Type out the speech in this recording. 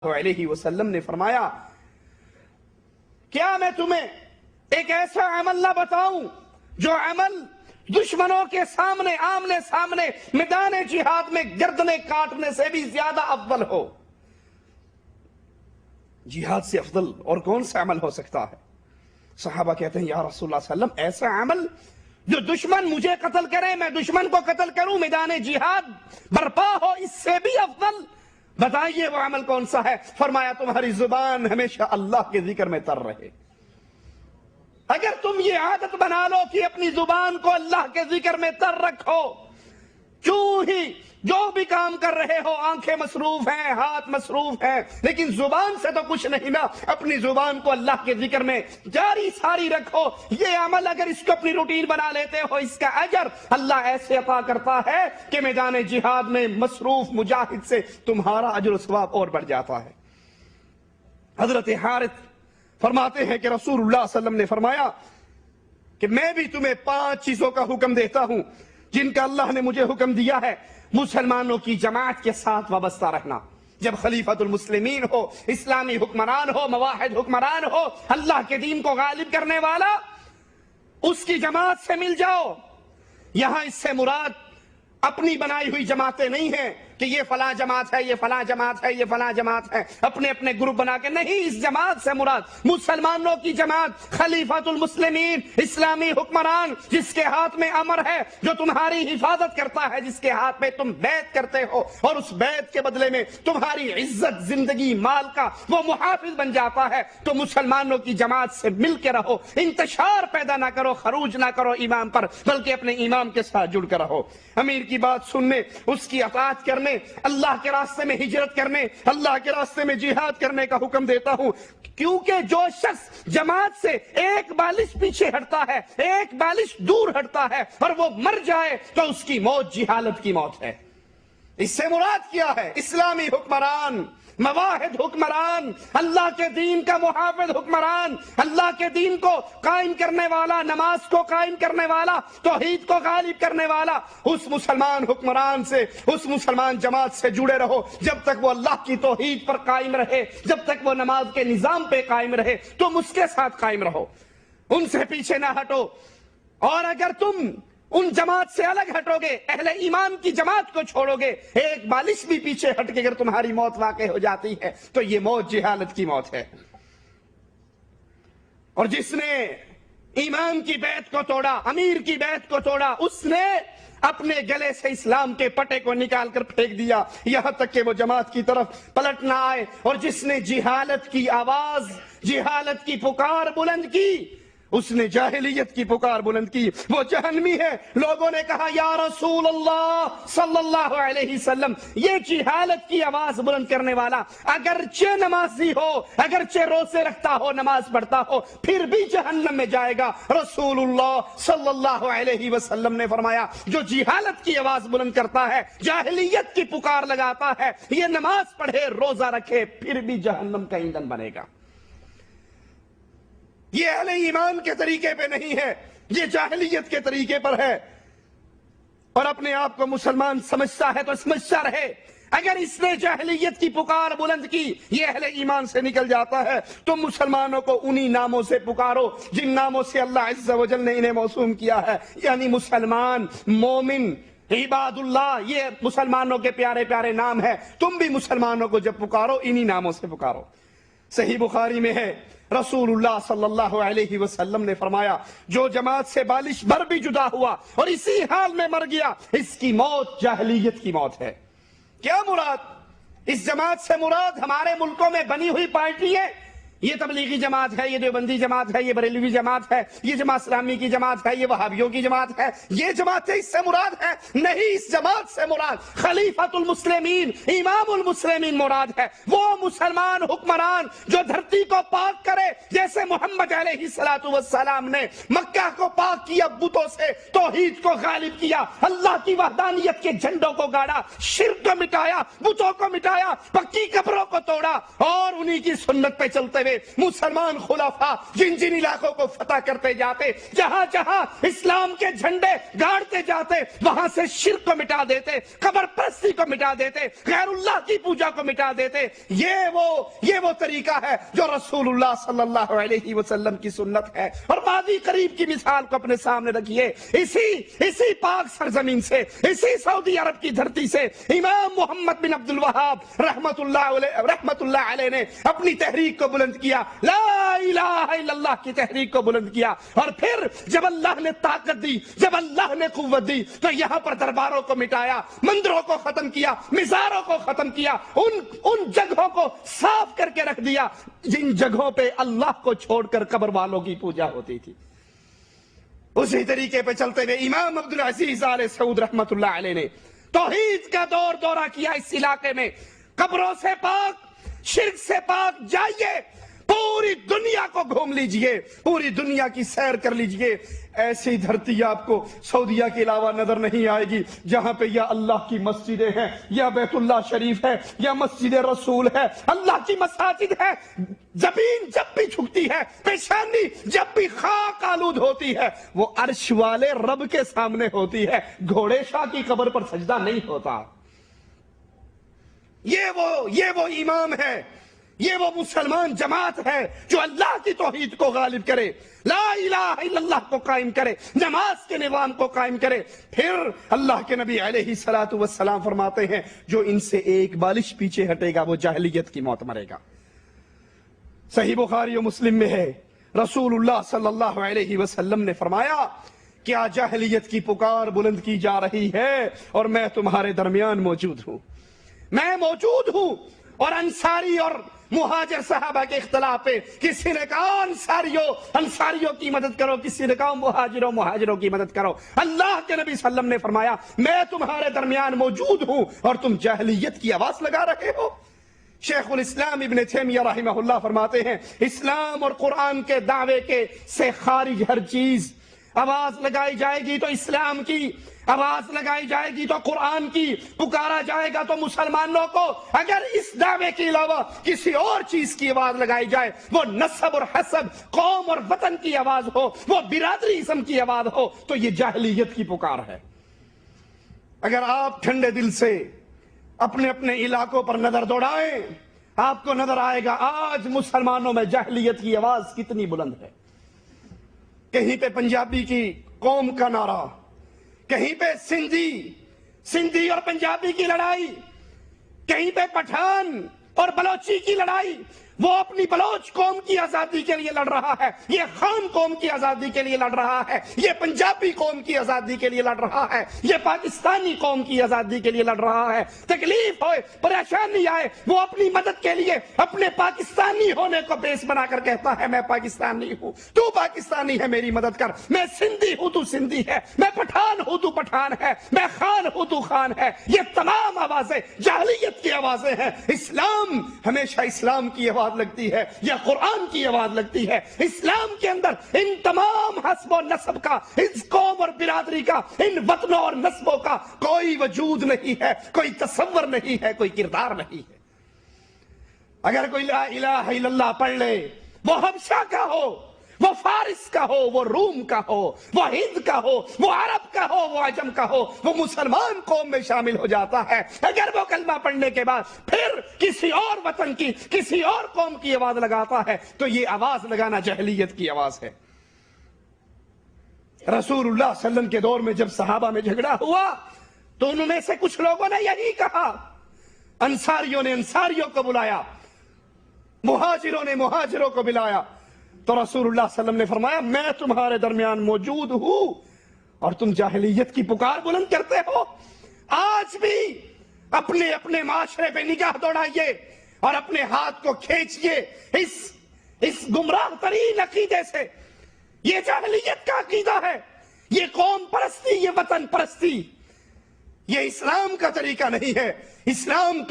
علیہ وسلم نے فرمایا کیا میں تمہیں ایک ایسا عمل نہ بتاؤں جو عمل دشمنوں کے سامنے آمنے سامنے میدان جہاد میں گردنیں کاٹنے سے بھی زیادہ افضل ہو؟ جہاد سے افضل اور کون سا عمل ہو سکتا ہے؟ صحابہ کہتے ہیں یا رسول اللہ صلی اللہ علیہ وسلم ایسا عمل جو دشمن مجھے قتل کرے میں دشمن کو قتل کروں میدان جہاد برپا ہو، اس سے بھی افضل بتائیے وہ عمل کون سا ہے؟ فرمایا تمہاری زبان ہمیشہ اللہ کے ذکر میں تر رہے۔ اگر تم یہ عادت بنا لو کہ اپنی زبان کو اللہ کے ذکر میں تر رکھو، کیوں ہی جو بھی کام کر رہے ہو آنکھیں مصروف ہیں، ہاتھ مصروف ہیں، لیکن زبان سے تو کچھ نہیں نا، اپنی زبان کو اللہ کے ذکر میں جاری ساری رکھو۔ یہ عمل اگر اس کو اپنی روٹین بنا لیتے ہو، اس کا اجر اللہ ایسے عطا کرتا ہے کہ میدان جہاد میں مصروف مجاہد سے تمہارا اجر و ثواب اور بڑھ جاتا ہے۔ حضرت حارث فرماتے ہیں کہ رسول اللہ صلی اللہ علیہ وسلم نے فرمایا کہ میں بھی تمہیں 5 چیزوں کا حکم دیتا ہوں جن کا اللہ نے مجھے حکم دیا ہے۔ مسلمانوں کی جماعت کے ساتھ وابستہ رہنا، جب خلیفۃ المسلمین ہو، اسلامی حکمران ہو، مواحد حکمران ہو، اللہ کے دین کو غالب کرنے والا، اس کی جماعت سے مل جاؤ۔ یہاں اس سے مراد اپنی بنائی ہوئی جماعتیں نہیں ہیں کہ یہ فلاں جماعت ہے، یہ فلاں جماعت ہے، یہ فلاں جماعت ہے، اپنے اپنے گروپ بنا کے نہیں، اس جماعت سے مراد مسلمانوں کی جماعت، خلیفۃ المسلمین، اسلامی حکمران جس کے ہاتھ میں امر ہے، جو تمہاری حفاظت کرتا ہے، جس کے ہاتھ میں تم بیعت کرتے ہو اور اس بیعت کے بدلے میں تمہاری عزت، زندگی، مال کا وہ محافظ بن جاتا ہے۔ تو مسلمانوں کی جماعت سے مل کے رہو، انتشار پیدا نہ کرو، خروج نہ کرو امام پر، بلکہ اپنے امام کے ساتھ جڑ کر رہو۔ امیر کی بات سننے، اس کی اطاعت کرنے، اللہ کے راستے میں ہجرت کرنے، اللہ کے راستے میں جہاد کرنے کا حکم دیتا ہوں، کیونکہ جو شخص جماعت سے ایک بالش پیچھے ہٹتا ہے، ایک بالش دور ہٹتا ہے اور وہ مر جائے تو اس کی موت جہالت کی موت ہے۔ اس سے مراد کیا ہے؟ اسلامی حکمران، مواحد حکمران، اللہ کے دین کا محافظ حکمران، اللہ کے دین کو قائم کرنے والا، نماز کو قائم کرنے والا، توحید کو غالب کرنے والا، اس مسلمان حکمران سے، اس مسلمان جماعت سے جڑے رہو۔ جب تک وہ اللہ کی توحید پر قائم رہے، جب تک وہ نماز کے نظام پہ قائم رہے، تم اس کے ساتھ قائم رہو، ان سے پیچھے نہ ہٹو۔ اور اگر تم ان جماعت سے الگ ہٹو گے، اہل ایمان کی جماعت کو چھوڑو گے، ایک بالش بھی پیچھے ہٹ کے اگر تمہاری موت واقع ہو جاتی ہے تو یہ موت جہالت کی موت ہے۔ اور جس نے ایمان کی بیعت کو توڑا، امیر کی بیعت کو توڑا، اس نے اپنے گلے سے اسلام کے پٹے کو نکال کر پھینک دیا، یہاں تک کہ وہ جماعت کی طرف پلٹ نہ آئے۔ اور جس نے جہالت کی آواز، جہالت کی پکار بلند کی، اس نے جاہلیت کی پکار بلند کی، وہ جہنمی ہے۔ لوگوں نے کہا یا رسول اللہ صلی اللہ علیہ وسلم، یہ جہالت کی آواز بلند کرنے والا اگرچہ نمازی ہو، اگرچہ روزے رکھتا ہو، نماز پڑھتا ہو، پھر بھی جہنم میں جائے گا۔ رسول اللہ صلی اللہ علیہ وسلم نے فرمایا جو جہالت کی آواز بلند کرتا ہے، جاہلیت کی پکار لگاتا ہے، یہ نماز پڑھے، روزہ رکھے، پھر بھی جہنم کا ایندھن بنے گا۔ یہ اہل ایمان کے طریقے پہ نہیں ہے، یہ جاہلیت کے طریقے پر ہے۔ اور اپنے آپ کو مسلمان سمجھتا ہے تو سمجھتا رہے، اگر اس نے جاہلیت کی پکار بلند کی، یہ اہل ایمان سے نکل جاتا ہے، تو مسلمانوں کو انہی ناموں سے پکارو جن ناموں سے اللہ عز و جل نے انہیں موسوم کیا ہے، یعنی مسلمان، مومن، عباد اللہ، یہ مسلمانوں کے پیارے پیارے نام ہے۔ تم بھی مسلمانوں کو جب پکارو انہی ناموں سے پکارو۔ صحیح بخاری میں ہے، رسول اللہ صلی اللہ علیہ وسلم نے فرمایا جو جماعت سے بالش بھر بھی جدا ہوا اور اسی حال میں مر گیا، اس کی موت جاہلیت کی موت ہے۔ کیا مراد؟ اس جماعت سے مراد ہمارے ملکوں میں بنی ہوئی پارٹی ہے، یہ تبلیغی جماعت ہے، یہ دیوبندی جماعت ہے، یہ بریلوی جماعت ہے، یہ جماعت اسلامی کی جماعت ہے، یہ وہابیوں کی جماعت ہے، یہ جماعتیں اس سے مراد ہے؟ نہیں، اس جماعت سے مراد خلیفۃ المسلمین، امام المسلمین مراد ہے، وہ مسلمان حکمران جو دھرتی کو پاک کرے، جیسے محمد علیہ السلام نے مکہ کو پاک کیا، بتوں سے توحید کو غالب کیا، اللہ کی وحدانیت کے جھنڈوں کو گاڑا، شرک کو مٹایا، بتوں کو مٹایا، پکی قبروں کو توڑا، اور انہی کی سنت پہ چلتے ہوئے ہوئے مسلمان خلفاء جن جن علاقوں کو فتح کرتے جاتے، جہاں جہاں اسلام کے جھنڈے گاڑتے جاتے، وہاں سے شرک کو مٹا دیتے، قبر پرستی کو مٹا دیتے، غیر اللہ کی پوجا کو مٹا دیتے۔ یہ وہ طریقہ ہے جو رسول اللہ صلی اللہ علیہ وسلم کی سنت ہے۔ اور ماضی قریب کی مثال کو اپنے سامنے رکھیے، اسی پاک سرزمین سے، اسی سعودی عرب کی دھرتی سے امام محمد بن عبد الوہاب رحمت اللہ علیہ نے اپنی تحریک کو بلند کیا، لا الہ الا اللہ کی تحریک کو بلند کیا۔ اور پھر جب اللہ نے طاقت دی، جب اللہ نے قوت دی، تو یہاں پر درباروں کو مٹایا، مندروں کو ختم کیا، مزاروں کو ختم کیا، ان جگہوں کو صاف کر کے رکھ دیا جن جگہوں پہ اللہ کو چھوڑ کر قبر والوں کی پوجا ہوتی تھی۔ اسی طریقے پہ چلتے ہوئے امام عبدالعزیز آل سعود رحمت اللہ علیہ نے توحید کا دورہ کیا اس علاقے میں۔ قبروں سے پاک، شرک سے پاک جائیے، پوری دنیا کو گھوم لیجئے، پوری دنیا کی سیر کر لیجئے، ایسی دھرتی آپ کو سعودیہ کے علاوہ نظر نہیں آئے گی جہاں پہ یا اللہ کی مسجدیں ہیں، یا بیت اللہ شریف ہے، یا مسجد رسول ہے، اللہ کی مساجد ہے۔ زمین جب بھی جھکتی ہے، پیشانی جب بھی خاک آلود ہوتی ہے، وہ عرش والے رب کے سامنے ہوتی ہے، گھوڑے شاہ کی قبر پر سجدہ نہیں ہوتا۔ یہ وہ امام ہے، یہ وہ مسلمان جماعت ہے جو اللہ کی توحید کو غالب کرے، لا الہ الا اللہ کو قائم کرے، نماز کے نظام کو قائم کرے۔ پھر اللہ کے نبی علیہ الصلوۃ والسلام فرماتے ہیں جو ان سے ایک بالش پیچھے ہٹے گا وہ جاہلیت کی موت مرے گا۔ صحیح بخاری و مسلم میں ہے، رسول اللہ صلی اللہ علیہ وسلم نے فرمایا کیا جاہلیت کی پکار بلند کی جا رہی ہے اور میں تمہارے درمیان موجود ہوں، میں موجود ہوں۔ اور انصاری اور مہاجر صحابہ کے اختلاف پہ کسی نے کہا انصاریوں کی مدد کرو، کسی نے کہا مہاجروں کی مدد کرو۔ اللہ کے نبی صلی اللہ علیہ وسلم نے فرمایا میں تمہارے درمیان موجود ہوں اور تم جاہلیت کی آواز لگا رہے ہو۔ شیخ الاسلام ابن تیمیہ رحمہ اللہ فرماتے ہیں اسلام اور قرآن کے دعوے سے خارج ہر چیز آواز لگائی جائے گی تو اسلام کی، آواز لگائی جائے گی تو قرآن کی، پکارا جائے گا تو مسلمانوں کو۔ اگر اس دعوے کے علاوہ کسی اور چیز کی آواز لگائی جائے، وہ نسب اور حسب، قوم اور وطن کی آواز ہو، وہ برادری اسم کی آواز ہو، تو یہ جاہلیت کی پکار ہے۔ اگر آپ ٹھنڈے دل سے اپنے اپنے علاقوں پر نظر دوڑائیں، آپ کو نظر آئے گا آج مسلمانوں میں جاہلیت کی آواز کتنی بلند ہے۔ کہیں پہ پنجابی کی قوم کا نعرہ، کہیں پہ سندھی اور پنجابی کی لڑائی، کہیں پہ پٹھان اور بلوچی کی لڑائی۔ وہ اپنی بلوچ قوم کی آزادی کے لیے لڑ رہا ہے، یہ خان قوم کی آزادی کے لیے لڑ رہا ہے، یہ پنجابی قوم کی آزادی کے لیے لڑ رہا ہے، یہ پاکستانی قوم کی آزادی کے لیے لڑ رہا ہے۔ تکلیف ہوئے، پریشانی آئے، وہ اپنی مدد کے لیے اپنے پاکستانی ہونے کو بیس بنا کر کہتا ہے میں پاکستانی ہوں، تو پاکستانی ہے میری مدد کر، میں سندھی ہوں تو سندھی ہے، میں پٹھان ہوں تو پٹھان ہے، میں خان ہوں تو خان ہے۔ یہ تمام آوازیں جاہلیت کی آوازیں ہیں۔ اسلام ہمیشہ اسلام کی آواز لگتی ہے یا قرآن کی آواز لگتی ہے۔ اسلام کے اندر ان تمام حسب و نسب کا، اس قوم اور برادری کا، ان وطنوں اور نسبوں کا کوئی وجود نہیں ہے، کوئی تصور نہیں ہے، کوئی کردار نہیں ہے۔ اگر کوئی لا الہ الا اللہ پڑھ لے، وہ حبشہ کا ہو، وہ فارس کا ہو، وہ روم کا ہو، وہ ہند کا ہو، وہ عرب کا ہو، وہ عجم کا ہو، وہ مسلمان قوم میں شامل ہو جاتا ہے۔ اگر وہ کلمہ پڑھنے کے بعد پھر کسی اور وطن کی، کسی اور قوم کی آواز لگاتا ہے تو یہ آواز لگانا جاہلیت کی آواز ہے۔ رسول اللہ صلی اللہ علیہ وسلم کے دور میں جب صحابہ میں جھگڑا ہوا تو ان میں سے کچھ لوگوں نے یہی کہا، انصاریوں نے انصاریوں کو بلایا، مہاجروں نے مہاجروں کو بلایا، تو رسول اللہ صلی اللہ علیہ وسلم نے فرمایا میں تمہارے درمیان موجود ہوں اور تم جاہلیت کی پکار بلند کرتے ہو۔ آج بھی اپنے اپنے معاشرے پہ نگاہ دوڑائیے اور اپنے ہاتھ کو کھینچیے اس گمراہ ترین عقیدے سے۔ یہ جاہلیت کا عقیدہ ہے، یہ قوم پرستی، یہ وطن پرستی، یہ اسلام کا طریقہ نہیں ہے۔ اسلام